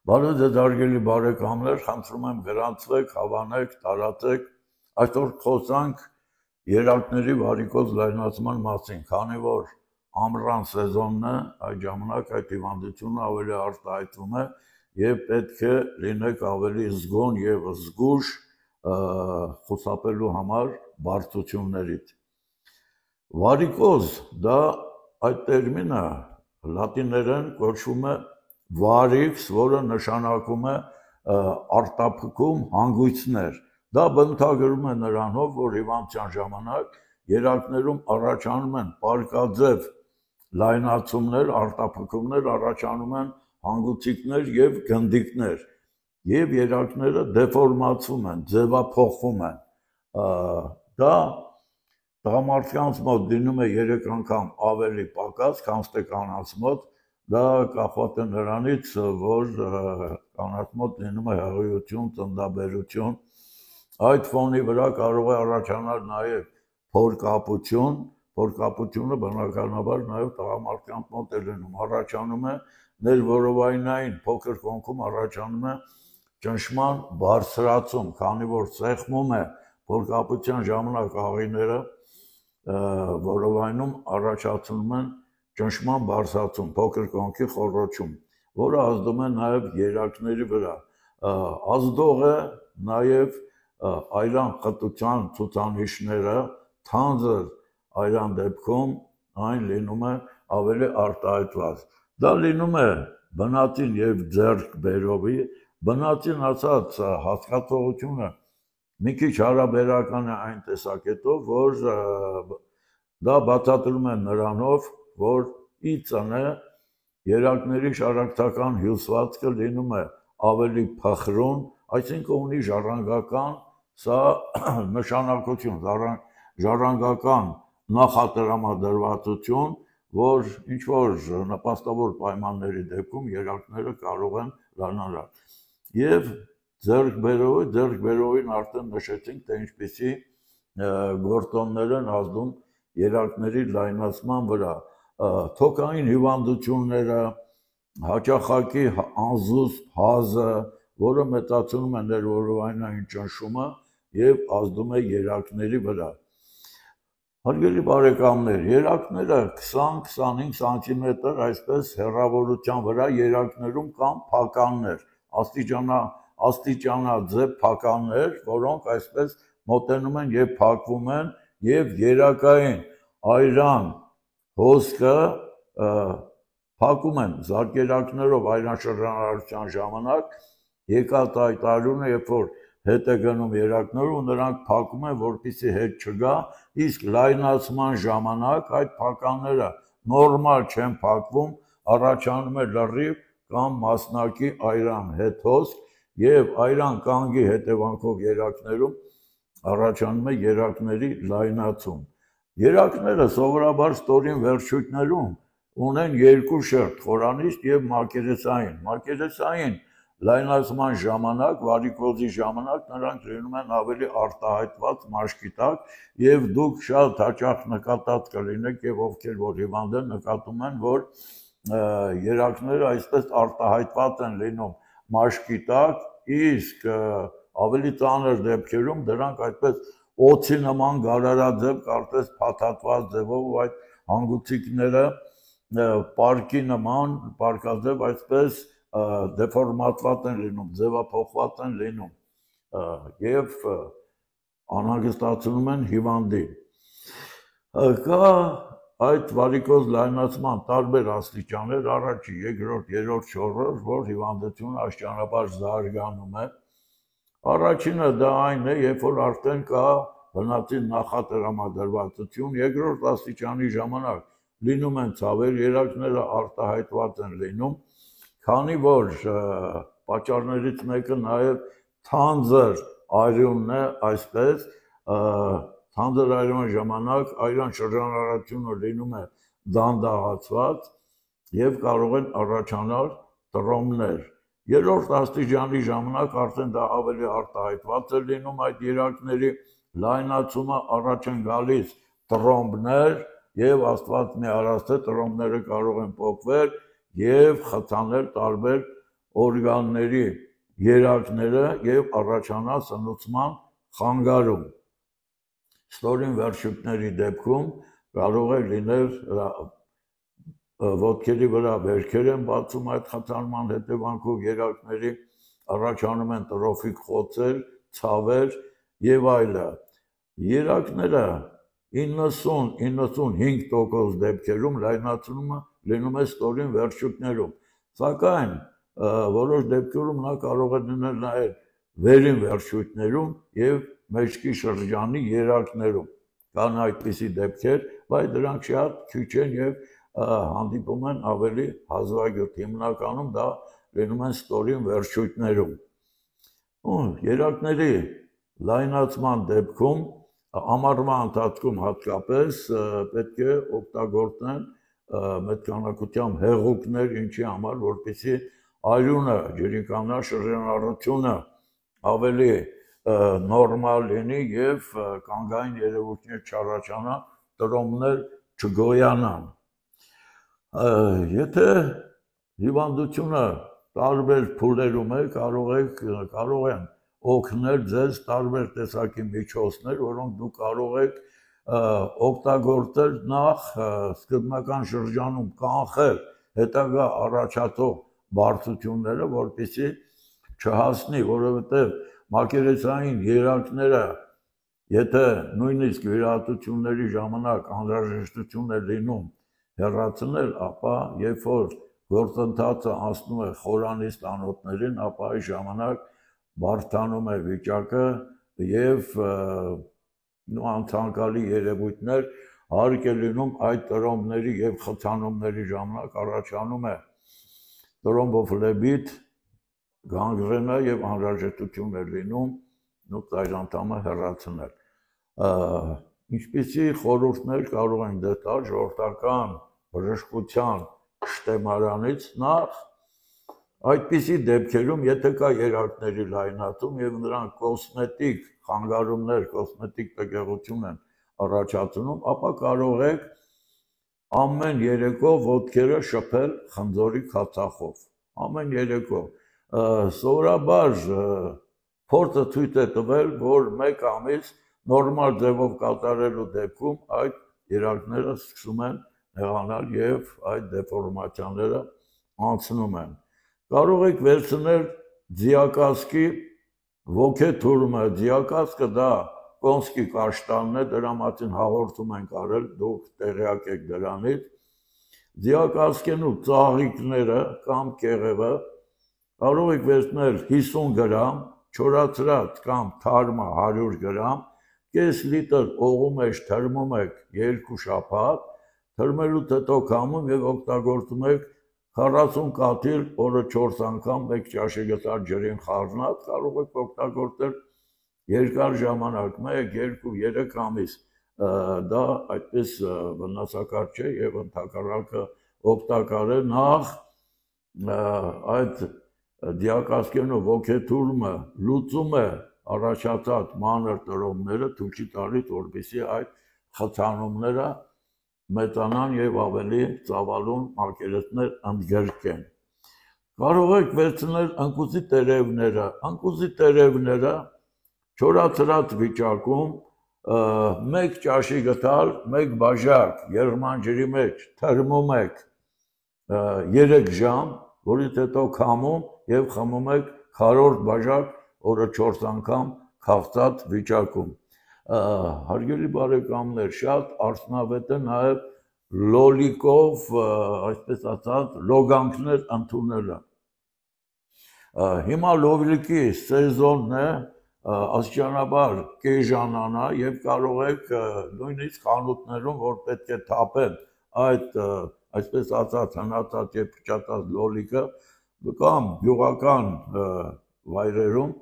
Բարև ձեզ հարգելի բարեկամներ, խնդրում եմ գրանցվեք, հավանեք, տարածեք։ Այսօր խոսանք երակների վարիկոզ լայնացման մասին, քանի որ ամռան սեզոնն է, այդ ժամանակ այդ հիվանդությունը ավելի արտահայտվում է եւ պետք է լինեք ավելի զգոն եւ զգույշ խուսափելու համար բարդություններից։ Վարիկոզ դա այդ տերմինը լատիներեն կոչվում է վարիքս, որը նշանակում է արտափքում հանգույցներ։ Դա բնութագրում է նրանով, որ հիվանդության ժամանակ երակներում առաջանում են պարկաձև լայնացումներ, արտափքումներ, առաջանում են հանգուցիկներ եւ գնդիկներ, եւ երակները դեֆորմացվում են, ձևափոխվում են։ Դա տղամարդկանց մոտ լինում է 3 անգամ ավելի պակաս, քան կանանց մոտ։ Դա կախված է նրանից, որ կանանց մոտ լինում է հղիություն, ծննդաբերություն։ Այդ ֆոնի վրա կարող է առաջանալ նաև փորկապություն, փորկապությունը բնականաբար նաև տղամարդկանց մոտ է լինում, առաջանում է ներվորովայնային փոքր կոնքում առաջանում է ճնշման բարձրացում, քանի որ սեղմում է փորկապության ժամանակ աղիները որովայնում առաջացնում են ճնշման բարձրացում, փոքր կոնքի խոռոչում, որը ազդում է նաև երակների վրա։ Ազդող է նաև այրան խտության ցուցանիշները, թանձր այրան դեպքում այն լինում է ավելի արտահայտված։ Դա լինում է բնածին եւ ձեռք բերովի, բնածին ասած հասկացողությունը մի քիչ հարաբերական է այն տեսակետով, որ դա բացատրում է նրանով, որ ի ծնե երակների շարակցական հյուսվածքը լինում է ավելի փխրուն, այսինքն ունի ժառանգական սա նշանակություն, ժառանգական նախատրամադրվածություն, որ ինչ որ նպաստավոր պայմանների դեպքում երակները կարող են լայնանալ։ Եվ ձեռքբերովին արդեն նշեցինք, թե ինչպիսի գործոններ են ազդում երակների լայնացման վրա։ Թոքային հիվանդությունները, հաճախակի անզուսպ հազը, որը մեծացնում է ներվորովայնային ճնշումը եւ ազդում է երակների վրա։ Հարգելի բարեկամներ, երակները 20-25 սանտիմետր այսպես հեռավորության վրա երակներում կան փականներ, աստիճանաձև փականներ, որոնք այսպես մոտենում են եւ փակվում են եւ երակային այրան հոսքը փակում են զարկերակներով այրան շրջանառության ժամանակ, եկած այդ այրունը, երբ որ հետ է գնում երակներով, նրանք փակում են, որպեսզի հետ չգա, իսկ լայնացման ժամանակ այդ փականները նորմալ չեն փակվում, առաջանում է լրիվ կամ մասնակի այրան հետ հոսք եւ այրան կանգի հետևանքով երակներում առաջանում է երակների լայնացում։ Երակները սովորաբար ստորին վերջույթներում ունեն 2 շերտ, խորանիստ եւ մակերեսային։ Մակերեսային լայնացման ժամանակ, վարիկոզի ժամանակ նրանք լինում են ավելի արտահայտված մաշկի տակ եւ դուք շատ հաճախ նկատած կլինեք եւ ովքեր որ հիվանդ են նկատում են, որ երակները այսպես արտահայտված են լինում մաշկի տակ, իսկ ավելի ծանր դեպքերում դրանք այդպես օծի նման գարարաձև, կարծես փաթաթված ձևով ու այդ հանգուցիկները պարկի նման, պարկաձև այսպես դեֆորմացված են լինում, ձևափոխված են լինում եւ անհանգստացնում են հիվանդին։ Կա այդ վարիկոզ լայնացման տարբեր աստիճաններ, առաջի, երկրորդ, երրորդ, չորրորդ, որ հիվանդությունը աստիճանաբար զարգանում է։ Առաջինը դա այն է, երբ որ արդեն կա բնածին նախատրամադրվածություն, երկրորդ աստիճանի ժամանակ լինում են ցավեր, երակները արտահայտված են լինում, քանի որ պատճառներից մեկը նաև թանձր այրունն է, այսպես թանձր այրման ժամանակ այրան շրջանառությունը լինում է դանդաղացված եւ կարող են առաջանալ տրոմբներ։ Երրորդ աստիճանի ժամանակ արդեն դա ավելի արտահայտված է լինում այդ երակների լայնացումը, առաջ են գալիս տրոմբներ եւ Աստված մի արած է տրոմբները կարող են փոկվել եւ խցանել տարբեր օրգանների երակները եւ առաջանա սնուցման խանգարում։ Ստորին վերջույթների դեպքում կարող է լինել ոտքերի վրա վերքեր են բացում այդ խթանման հետևանքով երակների, առաջանում են տրոֆիկ խոցեր, ցավեր եւ այլը։ Երակները 90-95% դեպքերում լայնացումը լինում է ստորին վերջույթներում, սակայն որոշ դեպքերում նա կարող է լինել նաև վերին վերջույթներում եւ մեջքի շրջանի երակներում։ Կան այդպիսի դեպքեր, բայց դրանք շատ քիչ են եւ հանդիպում են ավելի հազվագյուտ։ Հիմնականում դա լինում են ստորին վերջույթներում։ Երակների լայնացման դեպքում ամառվա ընթացքում հատկապես պետք է օգտագործեն մեծ քանակությամբ հեղուկներ, ինչի համար, որպեսզի արյունը, ջրի շրջանառությունը ավելի նորմալ լինի եւ կանգային երևույթներ չառաջանա, տրոմներ չգոյանան։ Եթե հիվանդությունը տարբեր փուլերում է, կարող են օգնել ձեզ տարբեր տեսակի միջոցներ, որոնք դուք կարող եք օգտագործել նախ սկզբնական շրջանում կանխել հետագա առաջացող բարդությունները, որպեսզի չհասնի, որովհետև մակերեսային երակները, եթե նույնիսկ վիրահատությունների ժամանակ անհրաժեշտություն է լինում հեռացնել, ապա երբ որ գործընթացը անցնում է խորանից տանոթներին, ապա այդ ժամանակ բարդանում է վիճակը եւ անցանկալի երևույթներ հարկ է լինում այդ տրոմբների եւ խթանումների ժամանակ առաջանում է տրոմբոֆլեբիտ, գանգրենա եւ անհրաժեշտություն է լինում այդ անդամը հեռացնել։ Ինչպիսի խորհուրդներ կարող են տալ ժողովրդական բժշկության շտեմարանից նախ այդպիսի դեպքերում, եթե կա երակների լայնացում եւ նրանք կոսմետիկ խանգարումներ, կոսմետիկ տգեղություն են առաջացնում, ապա կարող եք ամեն երեկո ոտքերը շփել խնձորի քացախով։ Ամեն երեկո սովորաբար փորձը ցույց է տվել, որ 1 ամիս նորմալ ձևով կատարելու դեպքում այդ երակները սկսում են հեղանալ եւ այդ դեֆորմացիաները անցնում են։ Կարող եք վերցնել ձիակասկի ոգեթուրմը, ձիակասկը դա կոնսկի կաշտանն է, դրա մասին հաղորդում ենք արել, դուք տեղյակ եք դրանից։ Ձիակասկենու ծաղիկները կամ կեղևը կարող եք վերցնել 50 գրամ, չորացրած կամ թարմը 100 գրամ, կես լիտր օղու մեջ թրմում եք 2 շաբաթ, թրմելուց հետո քամում եւ օգտագործում եք 40 կաթիլ օրը 4 անգամ 1 ճաշի գծար ջրին խառնած, կարող եք օգտագործել երկար ժամանակ, 1, 2, 3 ամիս, դա այդպես վնասակար չէ եւ ընդհակառակը օգտակար է նախ այդ դիակասկենու ոգեթուրմը լուծում է առաջացած մանր տրոմները, թույլ չի տալիս, որպեսզի այդ խթանումները մեծանան եւ ավելի ծավալուն մակերեսներ ընդգրկեն։ Կարող եք վերցնել ընկուզի տերևները, ընկուզի տերևները չորացրած վիճակում 1 ճաշի գթալ 1 բաժակ երման ջրի մեջ թրմում եք 3 ժամ, որից հետո քամում եւ խմում եք 4 բաժակ օրը 4 անգամ քաղցած վիճակում։ Հարգելի բարեկամներ, շատ արդյունավետ է նաեւ լոլիկով, այսպես ասած, լոգանքներ ընդունելը։ Հիմա լոլիկի սեզոնն է, աստիճանաբար կեժանանա եւ կարող եք նույնիսկ խանութներում, որ պետք է թափեն այդ այսպես ասած հնացած եւ փչացած լոլիկը կամ գյուղական վայրերում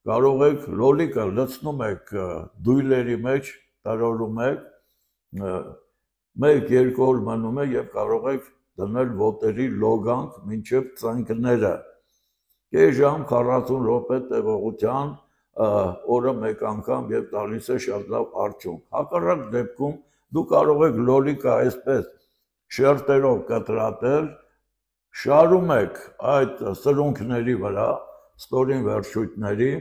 կարող եք լոլիկը լցնում եք դույլերի մեջ, տրորում եք 1-2 օր մնում է եւ կարող եք դնել ոտերի լոգանք մինչև ծնկները։ Կես ժամ 40 րոպե տևողության օրը 1 անգամ եւ տալիս է շատ լավ արդյունք։ Հակառակ դեպքում դու կարող եք լոլիկը այսպես շերտերով կտրատել, շարում եք այդ սրունքների վրա, ստորին վերջույթների,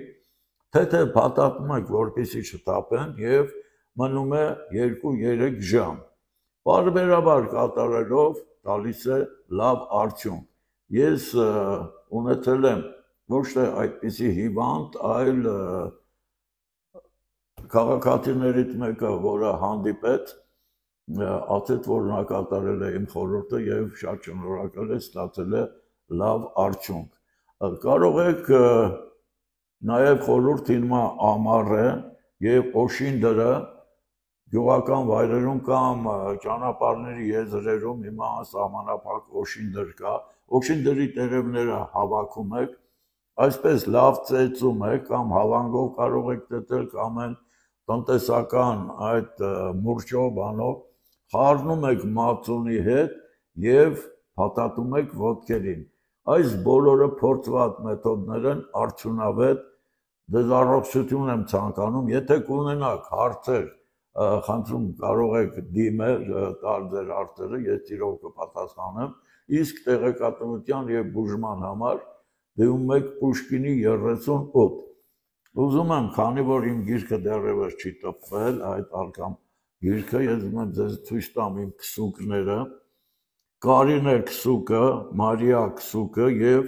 թե փաթաթում եք, որպեսզի չտապեն եւ մնում է 2-3 ժամ։ Պարբերաբար կատարելով տալիս է լավ արդյունք։ Ես ունեցել եմ ոչ թե այդպիսի հիվանդ, այլ քաղաքացիներից մեկը, որը հանդիպեց, ասեց, որ նա կատարել է իմ խորհուրդը եւ շատ շնորհակալ է, ստացել է լավ արդյունք։ Կարող եք նաեւ խորհուրդին ամառ է եւ օշինդրը գյուղական վայրերում կամ ճանապարհների եզրերում հիմա սահմանափակ օշինդր կա, օշինդրի տերևները հավաքում եք, այսպես լավ ծեծում եք կամ հավանգով կարող եք ծեծել կամ են տնտեսական այդ մուրճով բանով, խառնում եք մածունի հետ եւ փաթաթում եք ոտքերին։ Այս բոլորը փորձված մեթոդներ են, արդյունավետ, ձեզ առողջություն եմ ցանկանում, եթե կունենաք հարցեր, խնդրում կարող եք դիմել, տալ ձեր հարցերը, ես իրոք կպատասխանեմ, իսկ տեղեկատվության եւ բուժման համար դիմում եք Պուշկինի 38։ Ուզում եմ, քանի որ իմ գիրքը դեռևս չի տպվել, այդ ալկամ գիրքը, ես ուզում եմ ձեզ ցույց տամ իմ քսուկները, Կարինե քսուկը, Մարիա քսուկը եւ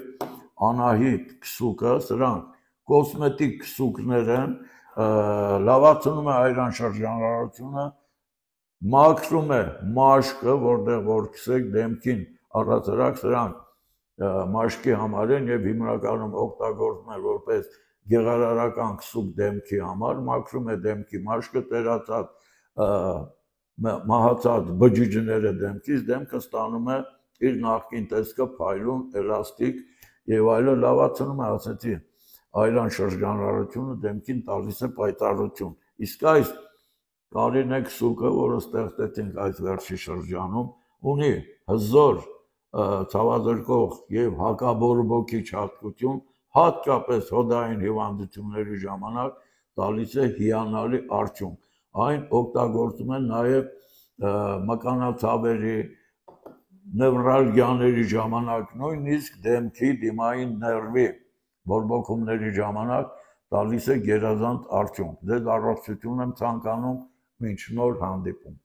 Անահիտ քսուկը, սրանք կոսմետիկ քսուկներ են, լավացնում է այրան շրջանառությունը, մաքրում է մաշկը, որտեղ որ քսեք դեմքին առհասարակ սրանք մաշկի համար են եւ հիմնականում օգտագործվում են որպես գեղարարական քսուկ դեմքի համար, մաքրում է դեմքի մաշկը, տերացած մահացած բջիջները դեմքից, դեմքը ստանում է իր նախկին տեսքը, փայլուն, էլաստիկ եւ այլն, լավացնում է, ասեցի, այրան շրջանառությունը դեմքին տալիս է պայծառություն։ Իսկ այս Կարինե քսուկը, որը ստեղծեցինք այս վերջի շրջանում, ունի հզոր ցավազրկող եւ հակաբորբոքի հատկություն, հատկապես հոդային հիվանդությունների ժամանակ տալիս է հիանալի արդյունք։ Այն օգտագործում են նաեւ մկանացավերի, նևրալգիաների ժամանակ, նույնիսկ դեմքի դիմային ներվի բորբոքումների ժամանակ տալիս է գերազանց արդյունք։ Ձեզ առողջություն եմ ցանկանում, մինչ նոր հանդիպում։